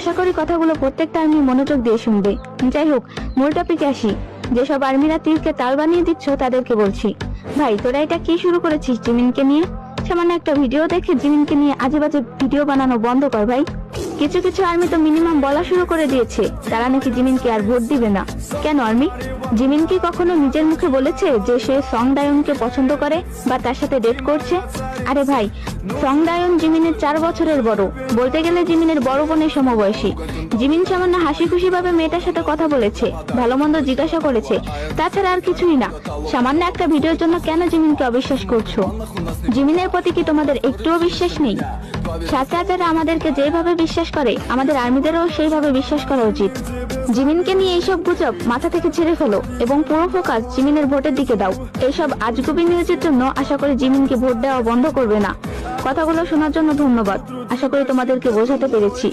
আশা করি কথাগুলো প্রত্যেকটা আর্মি মনোযোগ দিয়ে শুনবে। যাই হোক, মূল টপিকে আসি। যেসব আর্মিরা তীরকে তাল বানিয়ে দিচ্ছ তাদেরকে বলছি, ভাই তোরা এটা কি শুরু করেছিস জিমিনকে নিয়ে? সামান্য একটা ভিডিও দেখে জিমিনকে নিয়ে আজে বাজে ভিডিও বানানো বন্ধ কর ভাই। কিছু কিছু আর্মি তো মিনিমাম বলা শুরু করে দিয়েছে তারা নাকি জিমিনকে আর ভোট দিবে না। কেন আর্মি? জিমিন কি কখনো নিজের মুখে বলেছে যে সে সং ডায়নকে পছন্দ করে বা তার সাথে ডেট করছে? আরে ভাই, সং ডায়ন জিমিনের 4 বছরের বড়, বলতে গেলে জিমিনের বড় বোনের সমবয়সী। জিমিন সামান্য হাসি খুশি ভাবে মেয়েটার সাথে কথা বলেছে, ভালো মন্দ জিজ্ঞাসা করেছে, তাছাড়া আর কিছুই না। সামান্য একটা ভিডিওর জন্য কেন জিমিনকে অবিশ্বাস করছো? জিমিনের প্রতি কি তোমাদের একটুও বিশ্বাস নেই? সাথে আমাদেরকে যেভাবে বিশ্বাস করে আমাদের আর্মিদেরও সেইভাবে বিশ্বাস করা উচিত। জিমিনকে নিয়ে এইসব গুজব মাথা থেকে ছেড়ে ফেলো এবং পুরো ফোকাস জিমিনের ভোটের দিকে দাও। এইসব আজগুবি নিউজের জন্য আশা করি জিমিনকে ভোট দেওয়া বন্ধ করবে না। কথাগুলো শোনার জন্য ধন্যবাদ। আশা করি তোমাদেরকে বোঝাতে পেরেছি।